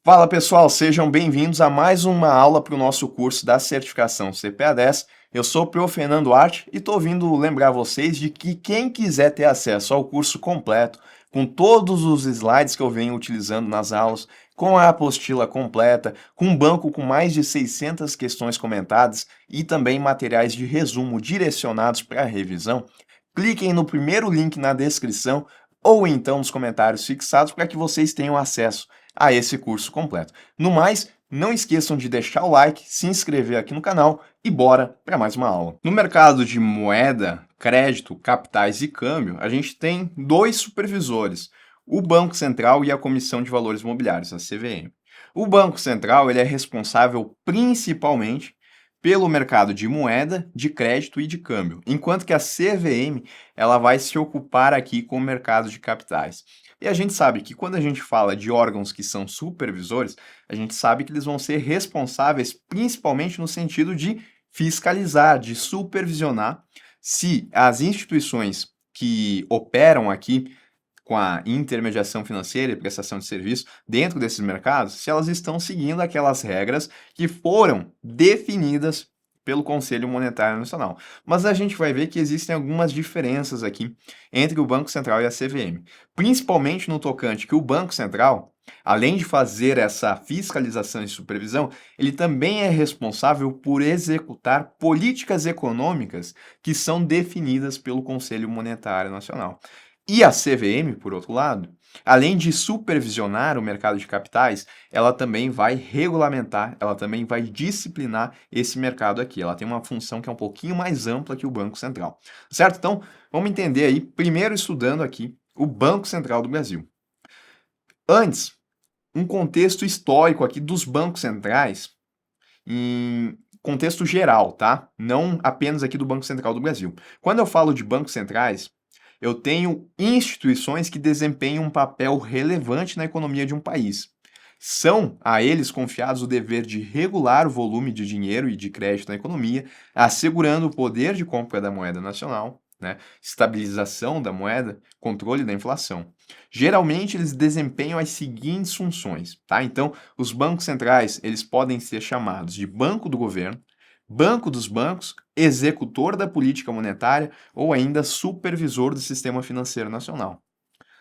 Fala pessoal, sejam bem-vindos a mais uma aula para o nosso curso da certificação CPA10. Eu sou o Prof. Fernando Arte e estou vindo lembrar vocês de que quem quiser ter acesso ao curso completo, com todos os slides que eu venho utilizando nas aulas, com a apostila completa, com um banco com mais de 600 questões comentadas e também materiais de resumo direcionados para a revisão, cliquem no primeiro link na descrição ou então nos comentários fixados para que vocês tenham acesso a esse curso completo. No mais, não esqueçam de deixar o like, se inscrever aqui no canal e bora para mais uma aula. No mercado de moeda, crédito, capitais e câmbio, a gente tem dois supervisores, o Banco Central e a Comissão de Valores Mobiliários, a CVM. O Banco Central ele é responsável principalmente pelo mercado de moeda, de crédito e de câmbio, enquanto que a CVM ela vai se ocupar aqui com o mercado de capitais. E a gente sabe que quando a gente fala de órgãos que são supervisores, a gente sabe que eles vão ser responsáveis principalmente no sentido de fiscalizar, de supervisionar se as instituições que operam aqui com a intermediação financeira e prestação de serviço dentro desses mercados, se elas estão seguindo aquelas regras que foram definidas pelo Conselho Monetário Nacional. Mas a gente vai ver que existem algumas diferenças aqui entre o Banco Central e a CVM, principalmente no tocante que o Banco Central, além de fazer essa fiscalização e supervisão, ele também é responsável por executar políticas econômicas que são definidas pelo Conselho Monetário Nacional. E a CVM, por outro lado, além de supervisionar o mercado de capitais, ela também vai regulamentar, ela também vai disciplinar esse mercado aqui. Ela tem uma função que é um pouquinho mais ampla que o Banco Central, certo? Então, vamos entender aí, primeiro estudando aqui o Banco Central do Brasil. Antes, um contexto histórico aqui dos bancos centrais, em contexto geral, tá? Não apenas aqui do Banco Central do Brasil. Quando eu falo de bancos centrais, eu tenho instituições que desempenham um papel relevante na economia de um país. São a eles confiados o dever de regular o volume de dinheiro e de crédito na economia, assegurando o poder de compra da moeda nacional, né, estabilização da moeda, controle da inflação. Geralmente eles desempenham as seguintes funções, tá? Então, os bancos centrais, eles podem ser chamados de banco do governo, banco dos bancos, executor da política monetária ou ainda supervisor do sistema financeiro nacional.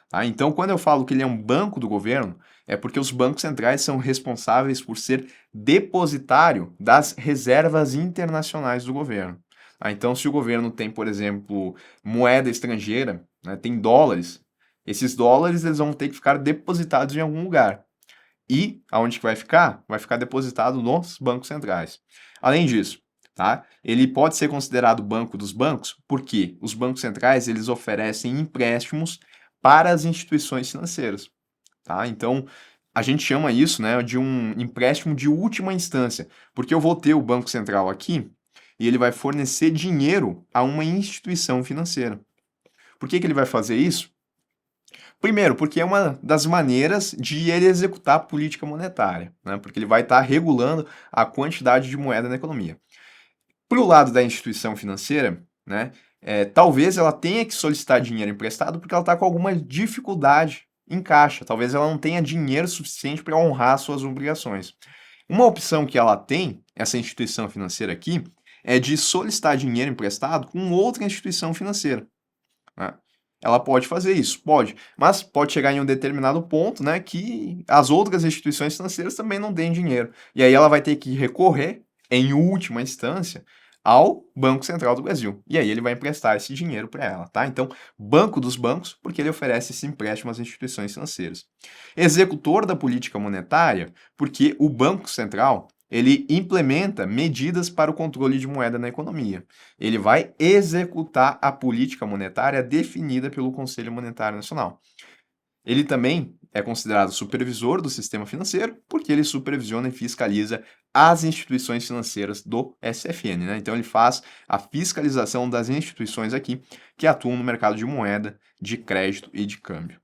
Tá? Então, quando eu falo que ele é um banco do governo, é porque os bancos centrais são responsáveis por ser depositário das reservas internacionais do governo. Tá? Então, se o governo tem, por exemplo, moeda estrangeira, né, tem dólares, esses dólares eles vão ter que ficar depositados em algum lugar. E aonde que vai ficar? Vai ficar depositado nos bancos centrais. Além disso, tá? Ele pode ser considerado banco dos bancos porque os bancos centrais eles oferecem empréstimos para as instituições financeiras, tá? Então, a gente chama isso, né, de um empréstimo de última instância, porque eu vou ter o Banco Central aqui e ele vai fornecer dinheiro a uma instituição financeira. Por que que ele vai fazer isso? Primeiro, porque é uma das maneiras de ele executar a política monetária, né? Porque ele vai estar regulando a quantidade de moeda na economia. Para o lado da instituição financeira, né, talvez ela tenha que solicitar dinheiro emprestado porque ela está com alguma dificuldade em caixa. Talvez ela não tenha dinheiro suficiente para honrar suas obrigações. Uma opção que ela tem, essa instituição financeira aqui, é de solicitar dinheiro emprestado com outra instituição financeira, né? Ela pode fazer isso, pode, mas pode chegar em um determinado ponto, né, que as outras instituições financeiras também não têm dinheiro. E aí ela vai ter que recorrer, em última instância, ao Banco Central do Brasil. E aí ele vai emprestar esse dinheiro para ela, tá? Então, banco dos bancos, porque ele oferece esse empréstimo às instituições financeiras. Executor da política monetária, porque o Banco Central ele implementa medidas para o controle de moeda na economia. Ele vai executar a política monetária definida pelo Conselho Monetário Nacional. Ele também é considerado supervisor do sistema financeiro, porque ele supervisiona e fiscaliza as instituições financeiras do SFN, né? Então ele faz a fiscalização das instituições aqui que atuam no mercado de moeda, de crédito e de câmbio.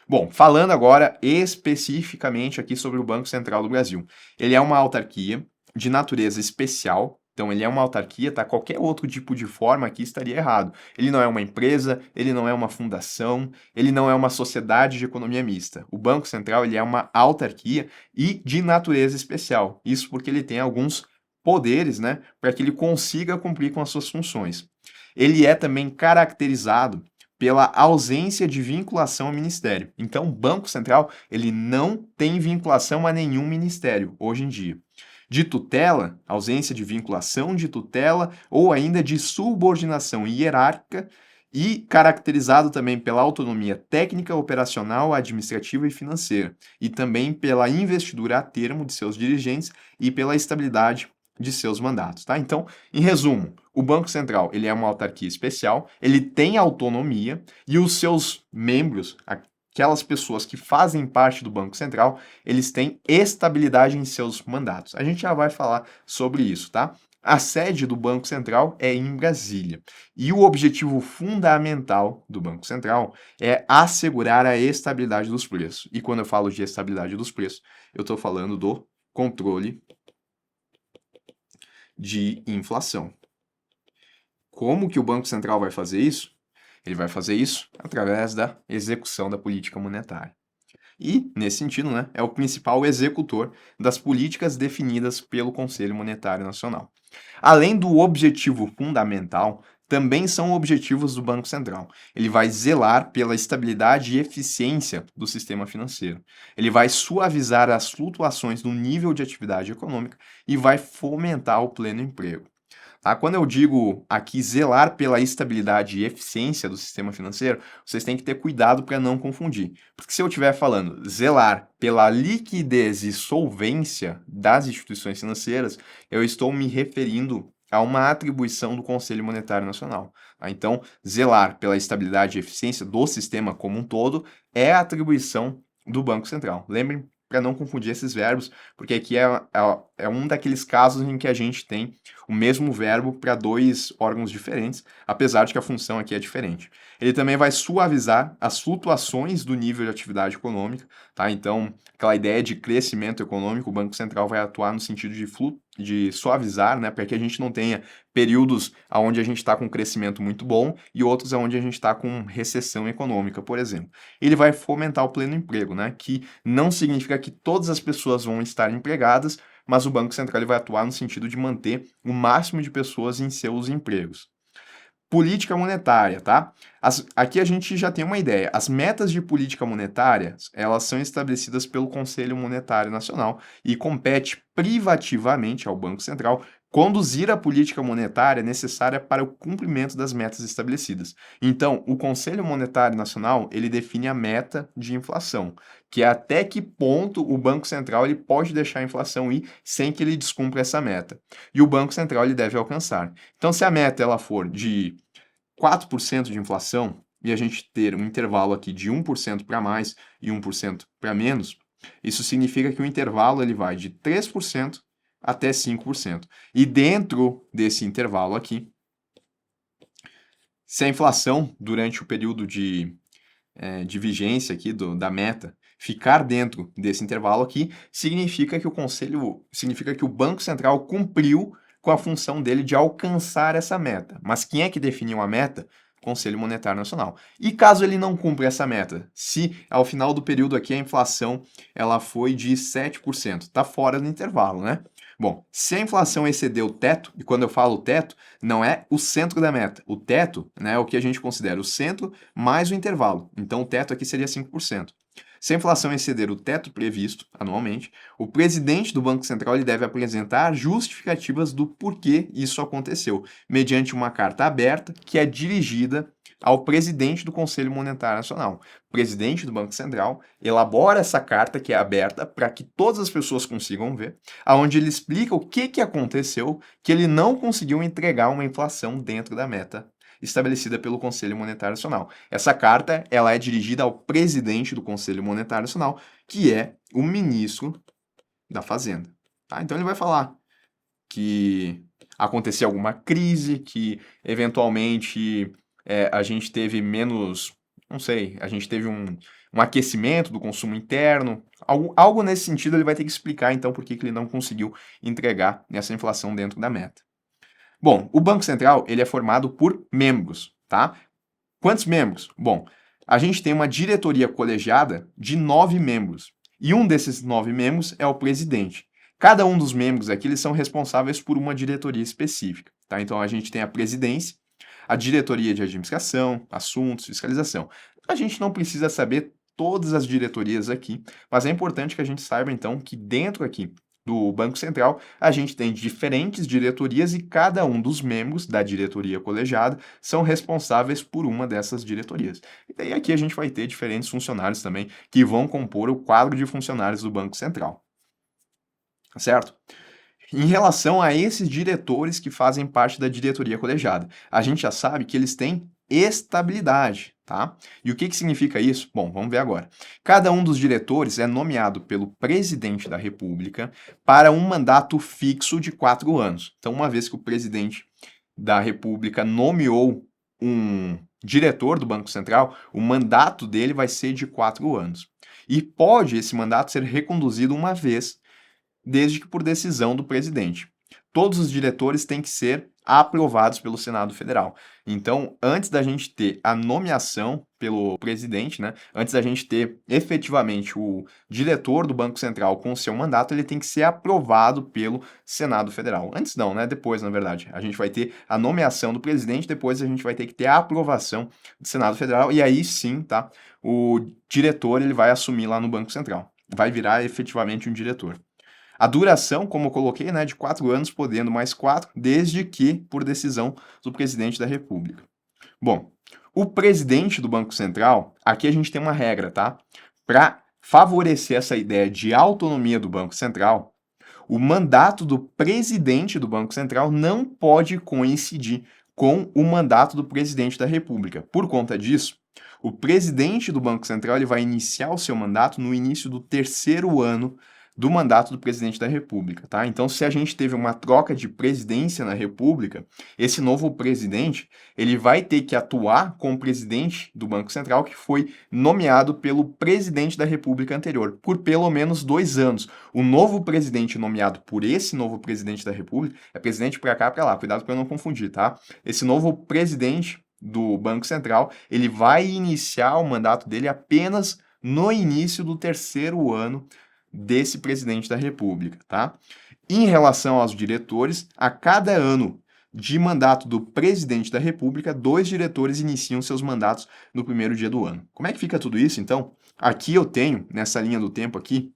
Bom, falando agora especificamente aqui sobre o Banco Central do Brasil. Ele é uma autarquia de natureza especial, Então, ele é uma autarquia, tá? Qualquer outro tipo de forma aqui estaria errado. Ele não é uma empresa, ele não é uma fundação, ele não é uma sociedade de economia mista. O Banco Central, ele é uma autarquia e de natureza especial. Isso porque ele tem alguns poderes, né, para que ele consiga cumprir com as suas funções. Ele é também caracterizado pela ausência de vinculação ao ministério. Então, o Banco Central, ele não tem vinculação a nenhum ministério hoje em dia. De tutela, ausência de vinculação de tutela ou ainda de subordinação hierárquica e caracterizado também pela autonomia técnica, operacional, administrativa e financeira, e também pela investidura a termo de seus dirigentes e pela estabilidade de seus mandatos, tá? Então, em resumo, o Banco Central, ele é uma autarquia especial, ele tem autonomia e os seus membros, aquelas pessoas que fazem parte do Banco Central, eles têm estabilidade em seus mandatos. A gente já vai falar sobre isso, tá? A sede do Banco Central é em Brasília. E o objetivo fundamental do Banco Central é assegurar a estabilidade dos preços. E quando eu falo de estabilidade dos preços, eu estou falando do controle de inflação. Como que o Banco Central vai fazer isso? Ele vai fazer isso através da execução da política monetária. E, nesse sentido, né, é o principal executor das políticas definidas pelo Conselho Monetário Nacional. Além do objetivo fundamental, também são objetivos do Banco Central. Ele vai zelar pela estabilidade e eficiência do sistema financeiro. Ele vai suavizar as flutuações no nível de atividade econômica e vai fomentar o pleno emprego. Tá? Quando eu digo aqui zelar pela estabilidade e eficiência do sistema financeiro, vocês têm que ter cuidado para não confundir. Porque se eu estiver falando zelar pela liquidez e solvência das instituições financeiras, eu estou me referindo a uma atribuição do Conselho Monetário Nacional. Tá? Então, zelar pela estabilidade e eficiência do sistema como um todo é a atribuição do Banco Central. Lembrem para não confundir esses verbos, porque aqui é um daqueles casos em que a gente tem o mesmo verbo para dois órgãos diferentes, apesar de que a função aqui é diferente. Ele também vai suavizar as flutuações do nível de atividade econômica, tá? Então, aquela ideia de crescimento econômico, o Banco Central vai atuar no sentido de suavizar, né, para que a gente não tenha períodos onde a gente está com crescimento muito bom e outros onde a gente está com recessão econômica, por exemplo. Ele vai fomentar o pleno emprego, né, que não significa que todas as pessoas vão estar empregadas, mas o Banco Central ele vai atuar no sentido de manter o máximo de pessoas em seus empregos. Política monetária, tá? Aqui a gente já tem uma ideia. As metas de política monetária, elas são estabelecidas pelo Conselho Monetário Nacional e compete privativamente ao Banco Central conduzir a política monetária necessária para o cumprimento das metas estabelecidas. Então, o Conselho Monetário Nacional, ele define a meta de inflação, que é até que ponto o Banco Central ele pode deixar a inflação ir sem que ele descumpra essa meta. E o Banco Central ele deve alcançar. Então, se a meta ela for de 4% de inflação e a gente ter um intervalo aqui de 1% para mais e 1% para menos, isso significa que o intervalo ele vai de 3% até 5%. E dentro desse intervalo aqui, se a inflação durante o período de vigência aqui da meta ficar dentro desse intervalo aqui, significa que o Banco Central cumpriu com a função dele de alcançar essa meta. Mas quem é que definiu a meta? Conselho Monetário Nacional. E caso ele não cumpra essa meta, se ao final do período aqui a inflação ela foi de 7%, está fora do intervalo, né? Bom, se a inflação exceder o teto, e quando eu falo teto, não é o centro da meta. O teto, né, é o que a gente considera o centro mais o intervalo. Então, o teto aqui seria 5%. Se a inflação exceder o teto previsto anualmente, o presidente do Banco Central ele deve apresentar justificativas do porquê isso aconteceu, mediante uma carta aberta que é dirigida ao presidente do Conselho Monetário Nacional. O presidente do Banco Central elabora essa carta que é aberta para que todas as pessoas consigam ver, aonde ele explica o que aconteceu, que ele não conseguiu entregar uma inflação dentro da meta estabelecida pelo Conselho Monetário Nacional. Essa carta ela é dirigida ao presidente do Conselho Monetário Nacional, que é o ministro da Fazenda. Tá? Então ele vai falar que aconteceu alguma crise, que eventualmente a gente teve menos, não sei, a gente teve um aquecimento do consumo interno, algo nesse sentido ele vai ter que explicar então por que ele não conseguiu entregar essa inflação dentro da meta. Bom, o Banco Central ele é formado por membros, tá? Quantos membros? Bom, a gente tem uma diretoria colegiada de 9 membros. E um desses 9 membros é o presidente. Cada um dos membros aqui eles são responsáveis por uma diretoria específica. Tá? Então a gente tem a presidência, a diretoria de administração, assuntos, fiscalização. A gente não precisa saber todas as diretorias aqui, mas é importante que a gente saiba então que dentro aqui do Banco Central a gente tem diferentes diretorias e cada um dos membros da diretoria colegiada são responsáveis por uma dessas diretorias. E daí aqui a gente vai ter diferentes funcionários também que vão compor o quadro de funcionários do Banco Central, certo? Em relação a esses diretores que fazem parte da diretoria colegiada, a gente já sabe que eles têm estabilidade, tá? E o que que significa isso? Bom, vamos ver agora. Cada um dos diretores é nomeado pelo presidente da República para um mandato fixo de 4 anos. Então, uma vez que o presidente da República nomeou um diretor do Banco Central, o mandato dele vai ser de 4 anos. E pode esse mandato ser reconduzido uma vez desde que por decisão do presidente. Todos os diretores têm que ser aprovados pelo Senado Federal. Então, antes da gente ter a nomeação pelo presidente, né, antes da gente ter efetivamente o diretor do Banco Central com o seu mandato, ele tem que ser aprovado pelo Senado Federal. Antes não, né? Depois, na verdade. A gente vai ter a nomeação do presidente, depois a gente vai ter que ter a aprovação do Senado Federal, e aí sim, tá? O diretor ele vai assumir lá no Banco Central. Vai virar efetivamente um diretor. A duração, como eu coloquei, né, de 4 anos, podendo mais 4, desde que por decisão do presidente da República. Bom, o presidente do Banco Central, aqui a gente tem uma regra, tá? Para favorecer essa ideia de autonomia do Banco Central, o mandato do presidente do Banco Central não pode coincidir com o mandato do presidente da República. Por conta disso, o presidente do Banco Central ele vai iniciar o seu mandato no início do 3º ano do mandato do presidente da República, tá? Então, se a gente teve uma troca de presidência na República, esse novo presidente, ele vai ter que atuar com o presidente do Banco Central que foi nomeado pelo presidente da República anterior, por pelo menos 2 anos. O novo presidente nomeado por esse novo presidente da República, é presidente para cá, para lá, cuidado para eu não confundir, tá? Esse novo presidente do Banco Central, ele vai iniciar o mandato dele apenas no início do 3º ano desse presidente da República, tá? Em relação aos diretores, a cada ano de mandato do presidente da República, 2 diretores iniciam seus mandatos no primeiro dia do ano. Como é que fica tudo isso, então? Aqui eu tenho, nessa linha do tempo aqui,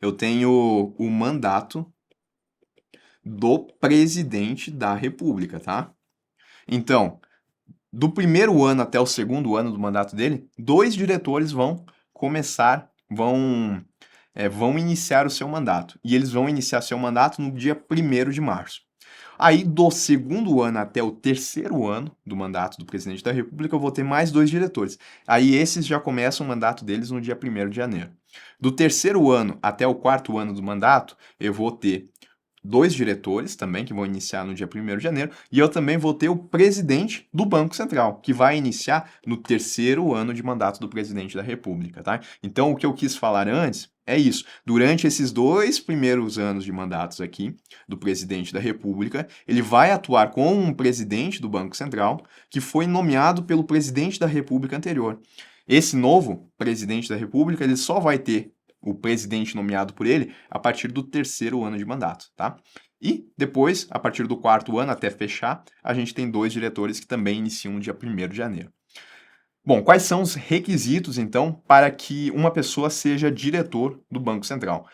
eu tenho o mandato do presidente da República, tá? Então, do primeiro ano até o 2º ano do mandato dele, 2 diretores vão iniciar o seu mandato. E eles vão iniciar seu mandato no dia 1º de março. Aí, do 2º ano até o 3º ano do mandato do presidente da República, eu vou ter mais 2 diretores. Aí, esses já começam o mandato deles no dia 1º de janeiro. Do 3º ano até o 4º ano do mandato, eu vou ter 2 diretores também, que vão iniciar no dia 1º de janeiro, e eu também vou ter o presidente do Banco Central, que vai iniciar no 3º ano de mandato do presidente da República, tá? Então, o que eu quis falar antes é isso. Durante esses 2 primeiros anos de mandatos aqui, do presidente da República, ele vai atuar com um presidente do Banco Central, que foi nomeado pelo presidente da República anterior. Esse novo presidente da República, ele só vai ter o presidente nomeado por ele a partir do 3º ano de mandato, tá? E depois, a partir do 4º ano, até fechar, a gente tem 2 diretores que também iniciam no dia 1º de janeiro. Bom, quais são os requisitos, então, para que uma pessoa seja diretor do Banco Central?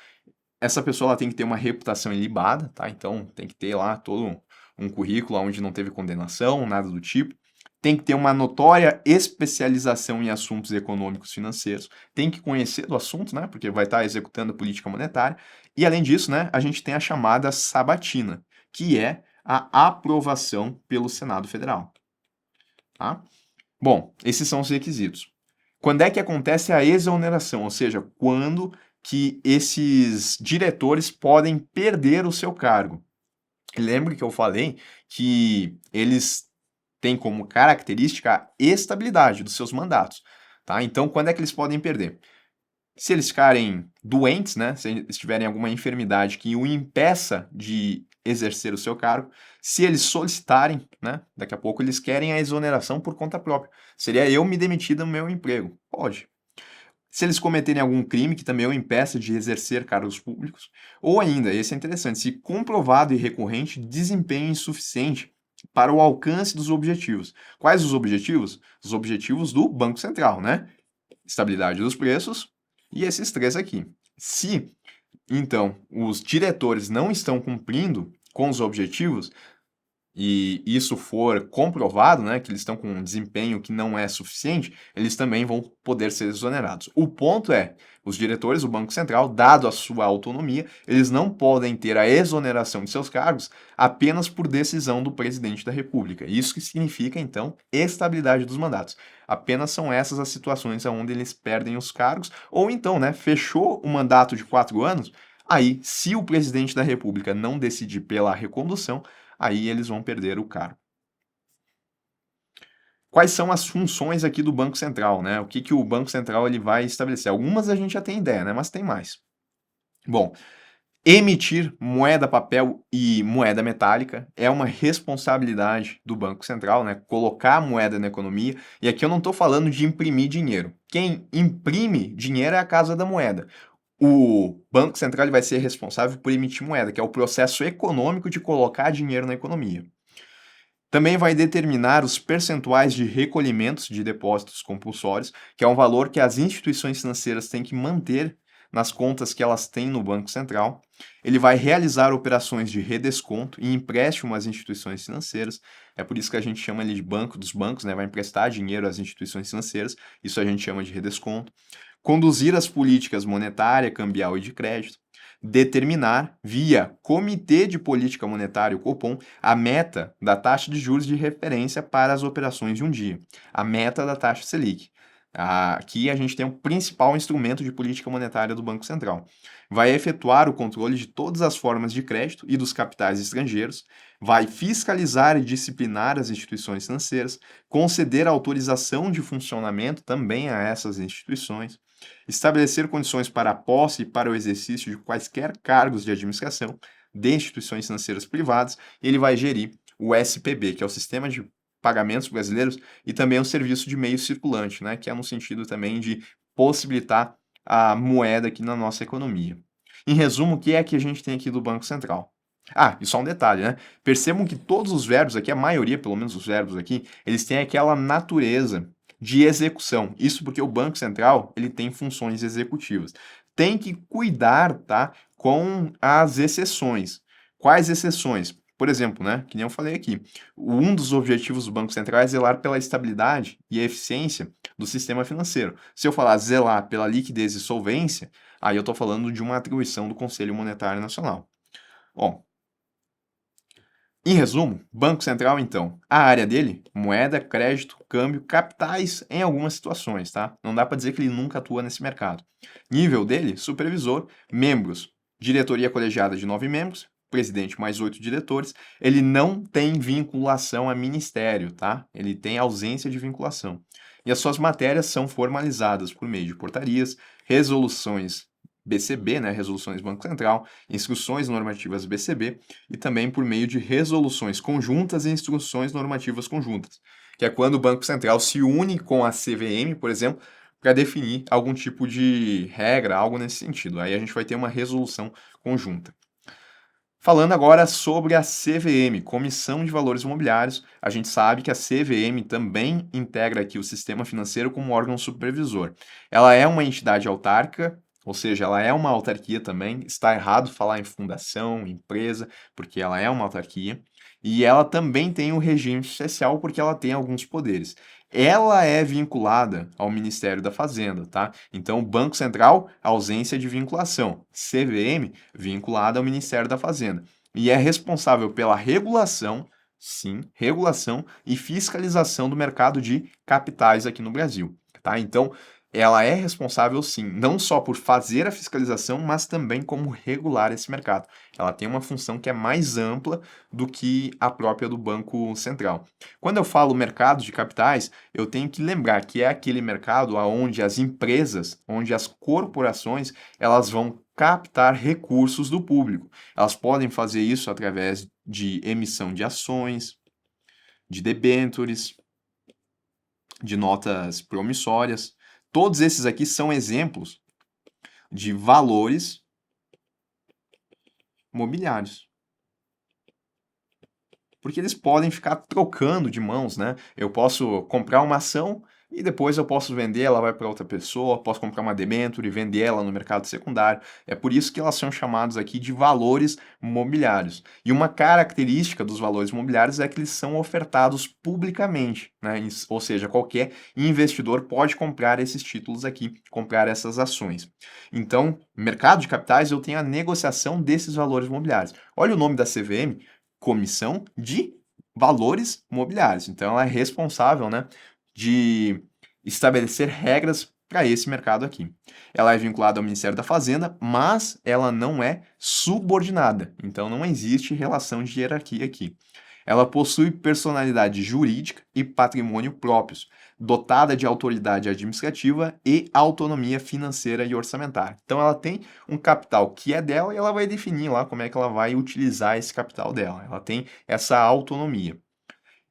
Essa pessoa ela tem que ter uma reputação ilibada, tá? Então, tem que ter lá todo um currículo onde não teve condenação, nada do tipo. Tem que ter uma notória especialização em assuntos econômicos financeiros, tem que conhecer do assunto, né, porque vai estar executando política monetária, e além disso, né, a gente tem a chamada sabatina, que é a aprovação pelo Senado Federal, tá? Bom, esses são os requisitos. Quando é que acontece a exoneração, ou seja, quando que esses diretores podem perder o seu cargo? Lembre que eu falei que eles têm como característica a estabilidade dos seus mandatos, tá? Então, quando é que eles podem perder? Se eles ficarem doentes, né? Se eles tiverem alguma enfermidade que o impeça de exercer o seu cargo. Se eles solicitarem, né, daqui a pouco eles querem a exoneração por conta própria. Seria eu me demitir do meu emprego. Pode. Se eles cometerem algum crime que também o impeça de exercer cargos públicos, ou ainda, esse é interessante, se comprovado e recorrente desempenho insuficiente para o alcance dos objetivos. Quais os objetivos? Os objetivos do Banco Central, né? Estabilidade dos preços e esses três aqui. Se, então, os diretores não estão cumprindo com os objetivos, e isso for comprovado, né, que eles estão com um desempenho que não é suficiente, eles também vão poder ser exonerados. O ponto é, os diretores do Banco Central, dado a sua autonomia, eles não podem ter a exoneração de seus cargos apenas por decisão do presidente da República. Isso que significa, então, estabilidade dos mandatos. Apenas são essas as situações onde eles perdem os cargos, ou então, né, fechou o mandato de 4 anos, aí, se o presidente da República não decidir pela recondução, aí eles vão perder o cargo. Quais são as funções aqui do Banco Central, né? O que o Banco Central ele vai estabelecer? Algumas a gente já tem ideia, né? Mas tem mais. Bom, emitir moeda, papel e moeda metálica é uma responsabilidade do Banco Central, né? Colocar a moeda na economia. E aqui eu não estou falando de imprimir dinheiro. Quem imprime dinheiro é a Casa da Moeda. O Banco Central ele vai ser responsável por emitir moeda, que é o processo econômico de colocar dinheiro na economia. Também vai determinar os percentuais de recolhimentos de depósitos compulsórios, que é um valor que as instituições financeiras têm que manter nas contas que elas têm no Banco Central. Ele vai realizar operações de redesconto e empréstimo às instituições financeiras. É por isso que a gente chama ele de banco dos bancos, né? Vai emprestar dinheiro às instituições financeiras. Isso a gente chama de redesconto. Conduzir as políticas monetária, cambial e de crédito, determinar, via Comitê de Política Monetária, o Copom, a meta da taxa de juros de referência para as operações de um dia, a meta da taxa Selic. Aqui a gente tem o principal instrumento de política monetária do Banco Central. Vai efetuar o controle de todas as formas de crédito e dos capitais estrangeiros, vai fiscalizar e disciplinar as instituições financeiras, conceder autorização de funcionamento também a essas instituições, estabelecer condições para a posse e para o exercício de quaisquer cargos de administração de instituições financeiras privadas, e ele vai gerir o SPB, que é o Sistema de Pagamentos Brasileiros, e também o Serviço de Meio Circulante, né, que é no sentido também de possibilitar a moeda aqui na nossa economia. Em resumo, o que é que a gente tem aqui do Banco Central? E só um detalhe, né? Percebam que todos os verbos aqui, a maioria, pelo menos os verbos aqui, eles têm aquela natureza de execução. Isso porque o Banco Central, ele tem funções executivas. Tem que cuidar, tá, com as exceções. Quais exceções? Por exemplo, né, que nem eu falei aqui, um dos objetivos do Banco Central é zelar pela estabilidade e eficiência do sistema financeiro. Se eu falar zelar pela liquidez e solvência, aí eu estou falando de uma atribuição do Conselho Monetário Nacional. Bom, em resumo, Banco Central, então, a área dele, moeda, crédito, câmbio, capitais em algumas situações, tá? Não dá para dizer que ele nunca atua nesse mercado. Nível dele, supervisor, membros, diretoria colegiada de 9 membros, presidente mais 8 diretores. Ele não tem vinculação a ministério, tá? Ele tem ausência de vinculação. E as suas matérias são formalizadas por meio de portarias, resoluções BCB, né, resoluções do Banco Central, instruções normativas BCB e também por meio de resoluções conjuntas e instruções normativas conjuntas, que é quando o Banco Central se une com a CVM, por exemplo, para definir algum tipo de regra, algo nesse sentido. Aí a gente vai ter uma resolução conjunta. Falando agora sobre a CVM, Comissão de Valores Imobiliários, a gente sabe que a CVM também integra aqui o sistema financeiro como órgão supervisor. Ela é uma entidade autárquica, ou seja, ela é uma autarquia também. Está errado falar em fundação, empresa, porque ela é uma autarquia. E ela também tem um regime especial porque ela tem alguns poderes. Ela é vinculada ao Ministério da Fazenda, tá? Então, o Banco Central, ausência de vinculação. CVM, vinculada ao Ministério da Fazenda. E é responsável pela regulação, sim, regulação e fiscalização do mercado de capitais aqui no Brasil, tá? Então, ela é responsável, sim, não só por fazer a fiscalização, mas também como regular esse mercado. Ela tem uma função que é mais ampla do que a própria do Banco Central. Quando eu falo mercado de capitais, eu tenho que lembrar que é aquele mercado onde as empresas, onde as corporações, elas vão captar recursos do público. Elas podem fazer isso através de emissão de ações, de debêntures, de notas promissórias. Todos esses aqui são exemplos de valores mobiliários. Porque eles podem ficar trocando de mãos, né? Eu posso comprar uma ação e depois eu posso vender, ela vai para outra pessoa, posso comprar uma debênture e vender ela no mercado secundário. É por isso que elas são chamadas aqui de valores mobiliários. E uma característica dos valores mobiliários é que eles são ofertados publicamente, né? Ou seja, qualquer investidor pode comprar esses títulos aqui, comprar essas ações. Então, mercado de capitais, eu tenho a negociação desses valores mobiliários. Olha o nome da CVM, Comissão de Valores Mobiliários. Então, ela é responsável, né, de estabelecer regras para esse mercado aqui. Ela é vinculada ao Ministério da Fazenda, mas ela não é subordinada. Então, não existe relação de hierarquia aqui. Ela possui personalidade jurídica e patrimônio próprios, dotada de autoridade administrativa e autonomia financeira e orçamentária. Então, ela tem um capital que é dela e ela vai definir lá como é que ela vai utilizar esse capital dela. Ela tem essa autonomia.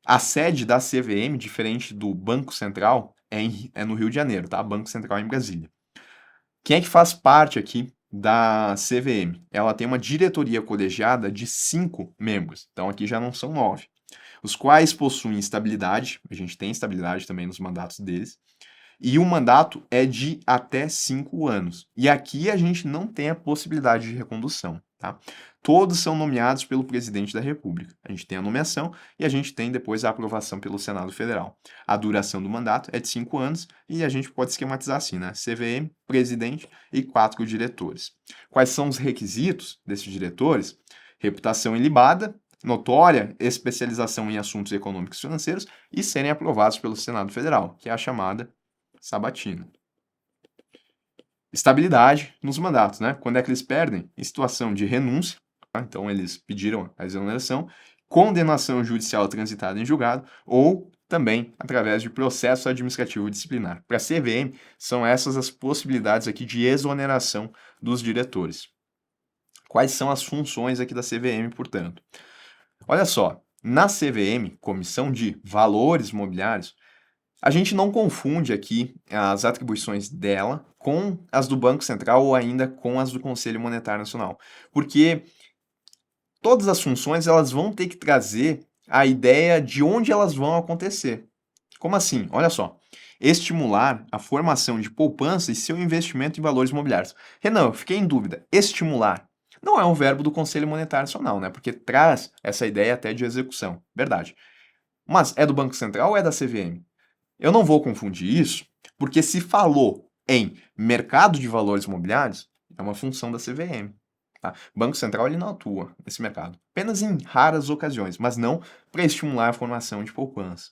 A sede da CVM, diferente do Banco Central, é no Rio de Janeiro, tá? Banco Central é em Brasília. Quem é que faz parte aqui da CVM? Ela tem uma diretoria colegiada de 5 membros, então aqui já não são 9, os quais possuem estabilidade, a gente tem estabilidade também nos mandatos deles, e o mandato é de até 5 anos. E aqui a gente não tem a possibilidade de recondução, tá? Todos são nomeados pelo presidente da República. A gente tem a nomeação e a gente tem depois a aprovação pelo Senado Federal. A duração do mandato é de 5 anos e a gente pode esquematizar assim, né? CVM, presidente e 4 diretores. Quais são os requisitos desses diretores? Reputação ilibada, notória especialização em assuntos econômicos e financeiros e serem aprovados pelo Senado Federal, que é a chamada sabatina. Estabilidade nos mandatos, né? Quando é que eles perdem? Em situação de renúncia, tá? Então eles pediram a exoneração, condenação judicial transitada em julgado ou também através de processo administrativo disciplinar. Para a CVM, são essas as possibilidades aqui de exoneração dos diretores. Quais são as funções aqui da CVM, portanto? Olha só, na CVM, Comissão de Valores Mobiliários, a gente não confunde aqui as atribuições dela com as do Banco Central ou ainda com as do Conselho Monetário Nacional, porque todas as funções elas vão ter que trazer a ideia de onde elas vão acontecer. Como assim? Olha só. Estimular a formação de poupança e seu investimento em valores imobiliários. Renan, eu fiquei em dúvida. Estimular não é um verbo do Conselho Monetário Nacional, né? Porque traz essa ideia até de execução. Verdade. Mas é do Banco Central ou é da CVM? Eu não vou confundir isso, porque se falou em mercado de valores imobiliários, é uma função da CVM. Tá? O Banco Central ele não atua nesse mercado, apenas em raras ocasiões, mas não para estimular a formação de poupança.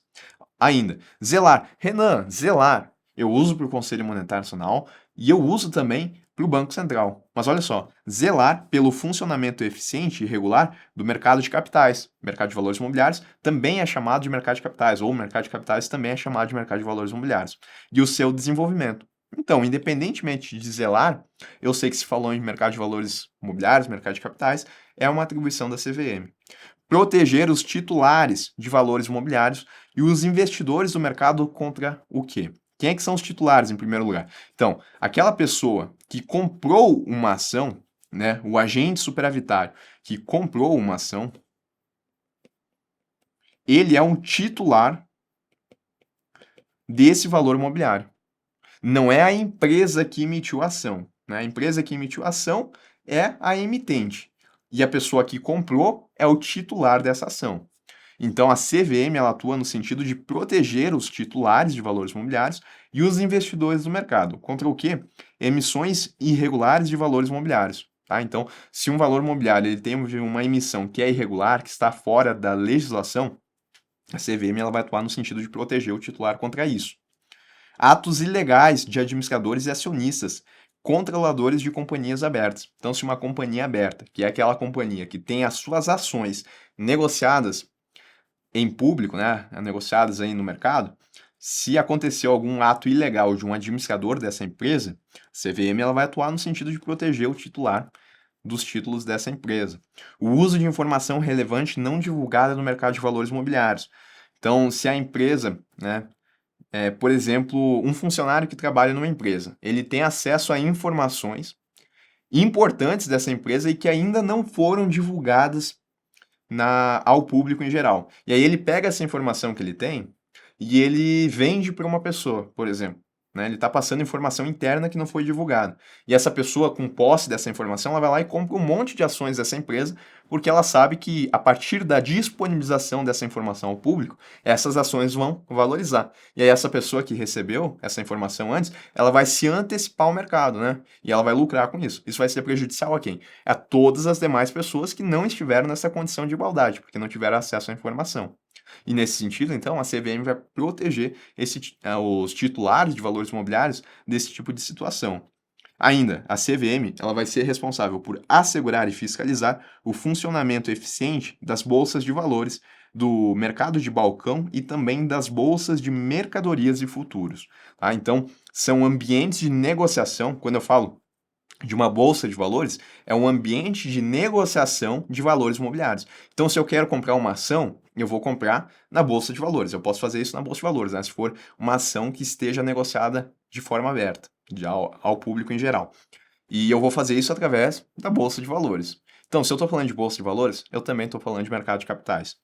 Ainda, zelar. Renan, zelar. Eu uso para o Conselho Monetário Nacional e eu uso também para o Banco Central. Mas olha só, zelar pelo funcionamento eficiente e regular do mercado de capitais. Mercado de valores imobiliários também é chamado de mercado de capitais, ou mercado de capitais também é chamado de mercado de valores imobiliários. E o seu desenvolvimento. Então, independentemente de zelar, eu sei que se falou em mercado de valores imobiliários, mercado de capitais, é uma atribuição da CVM. Proteger os titulares de valores imobiliários e os investidores do mercado contra o quê? Quem é que são os titulares, em primeiro lugar? Então, aquela pessoa que comprou uma ação, né, o agente superavitário que comprou uma ação, ele é um titular desse valor imobiliário. Não é a empresa que emitiu a ação, né? A empresa que emitiu a ação é a emitente. E a pessoa que comprou é o titular dessa ação. Então, a CVM ela atua no sentido de proteger os titulares de valores imobiliários e os investidores do mercado. Contra o quê? Emissões irregulares de valores imobiliários. Tá? Então, se um valor imobiliário ele tem uma emissão que é irregular, que está fora da legislação, a CVM ela vai atuar no sentido de proteger o titular contra isso. Atos ilegais de administradores e acionistas, controladores de companhias abertas. Então, se uma companhia aberta, que é aquela companhia que tem as suas ações negociadas em público, né, negociadas aí no mercado, Se aconteceu algum ato ilegal de um administrador dessa empresa, a CVM ela vai atuar no sentido de proteger o titular dos títulos dessa empresa. O uso de informação relevante não divulgada no mercado de valores imobiliários. Então, se a empresa, né, por exemplo, um funcionário que trabalha numa empresa, ele tem acesso a informações importantes dessa empresa e que ainda não foram divulgadas ao público em geral. E aí ele pega essa informação que ele tem e ele vende para uma pessoa, por exemplo. Né? Ele está passando informação interna que não foi divulgada. E essa pessoa, com posse dessa informação, ela vai lá e compra um monte de ações dessa empresa, porque ela sabe que, a partir da disponibilização dessa informação ao público, essas ações vão valorizar. E aí essa pessoa que recebeu essa informação antes, ela vai se antecipar ao mercado, né? E ela vai lucrar com isso. Isso vai ser prejudicial a quem? A todas as demais pessoas que não estiveram nessa condição de igualdade, porque não tiveram acesso à informação. E nesse sentido, então, a CVM vai proteger os titulares de valores imobiliários desse tipo de situação. Ainda, a CVM ela vai ser responsável por assegurar e fiscalizar o funcionamento eficiente das bolsas de valores, do mercado de balcão e também das bolsas de mercadorias e futuros. Tá? Então, são ambientes de negociação. Quando eu falo de uma bolsa de valores, é um ambiente de negociação de valores imobiliários. Então, se eu quero comprar uma ação, eu vou comprar na bolsa de valores. Eu posso fazer isso na bolsa de valores, né? Se for uma ação que esteja negociada de forma aberta, ao público em geral. E eu vou fazer isso através da bolsa de valores. Então, se eu estou falando de bolsa de valores, eu também estou falando de mercado de capitais.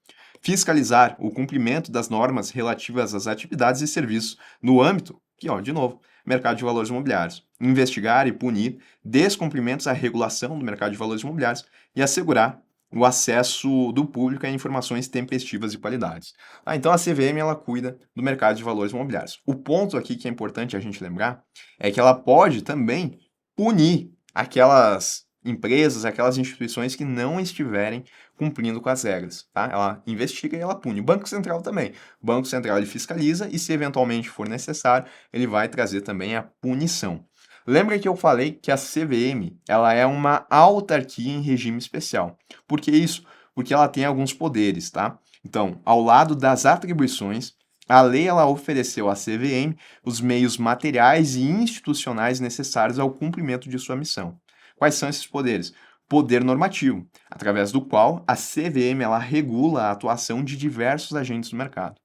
Fiscalizar o cumprimento das normas relativas às atividades e serviços no âmbito, que, ó, de novo, mercado de valores imobiliários. Investigar e punir descumprimentos à regulação do mercado de valores imobiliários e assegurar o acesso do público a informações tempestivas e qualidades. Então a CVM ela cuida do mercado de valores imobiliários. O ponto aqui que é importante a gente lembrar é que ela pode também punir aquelas empresas, aquelas instituições que não estiverem cumprindo com as regras, tá? Ela investiga e ela pune. O Banco Central também. O Banco Central ele fiscaliza e, se eventualmente for necessário, ele vai trazer também a punição. Lembra que eu falei que a CVM ela é uma autarquia em regime especial. Por que isso? Porque ela tem alguns poderes, tá? Então, ao lado das atribuições, a lei ela ofereceu à CVM os meios materiais e institucionais necessários ao cumprimento de sua missão. Quais são esses poderes? Poder normativo, através do qual a CVM ela regula a atuação de diversos agentes do mercado.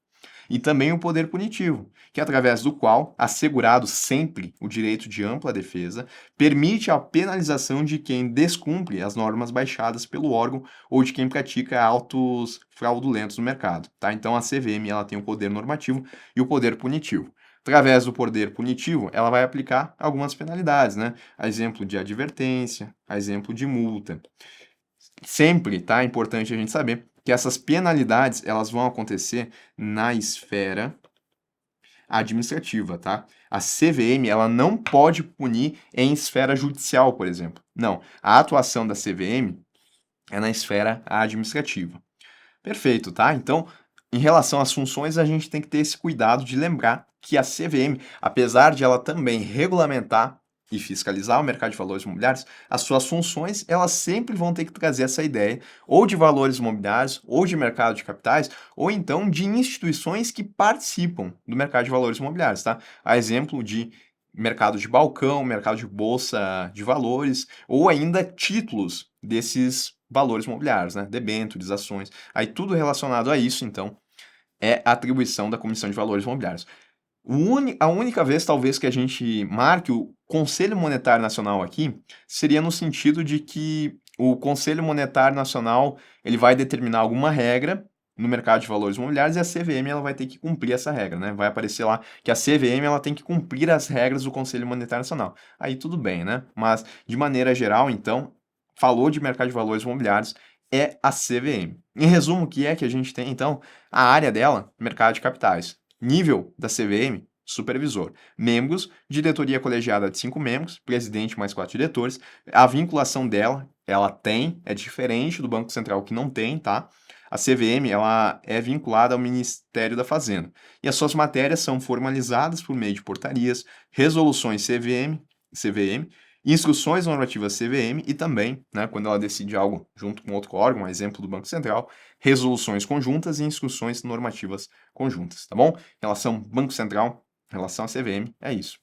E também o poder punitivo, que é através do qual, assegurado sempre o direito de ampla defesa, permite a penalização de quem descumpre as normas baixadas pelo órgão ou de quem pratica atos fraudulentos no mercado. Tá? Então a CVM ela tem o poder normativo e o poder punitivo. Através do poder punitivo, ela vai aplicar algumas penalidades, né? A exemplo de advertência, a exemplo de multa. Sempre, tá? É importante a gente saber que essas penalidades, elas vão acontecer na esfera administrativa, tá? A CVM, ela não pode punir em esfera judicial, por exemplo. Não, a atuação da CVM é na esfera administrativa. Perfeito, tá? Então, em relação às funções, a gente tem que ter esse cuidado de lembrar que a CVM, apesar de ela também regulamentar e fiscalizar o mercado de valores imobiliários, as suas funções, elas sempre vão ter que trazer essa ideia ou de valores imobiliários, ou de mercado de capitais, ou então de instituições que participam do mercado de valores imobiliários, tá? A exemplo de mercado de balcão, mercado de bolsa de valores, ou ainda títulos desses valores imobiliários, né? Debêntures, ações. Aí tudo relacionado a isso, então, é a atribuição da Comissão de Valores Imobiliários. A única vez, talvez, que a gente marque o Conselho Monetário Nacional aqui seria no sentido de que o Conselho Monetário Nacional ele vai determinar alguma regra no mercado de valores imobiliários e a CVM ela vai ter que cumprir essa regra, né? Vai aparecer lá que a CVM ela tem que cumprir as regras do Conselho Monetário Nacional. Aí tudo bem, né? Mas de maneira geral, então, falou de mercado de valores imobiliários é a CVM. Em resumo, o que é que a gente tem então? A área dela, mercado de capitais. Nível da CVM, supervisor. Membros, diretoria colegiada de 5 membros, presidente mais 4 diretores. A vinculação dela, ela tem, é diferente do Banco Central que não tem, tá? A CVM, ela é vinculada ao Ministério da Fazenda. E as suas matérias são formalizadas por meio de portarias, resoluções CVM instruções normativas CVM e também, né, quando ela decide algo junto com outro órgão, exemplo do Banco Central, resoluções conjuntas e instruções normativas conjuntas, tá bom? Em relação ao Banco Central, em relação à CVM, é isso.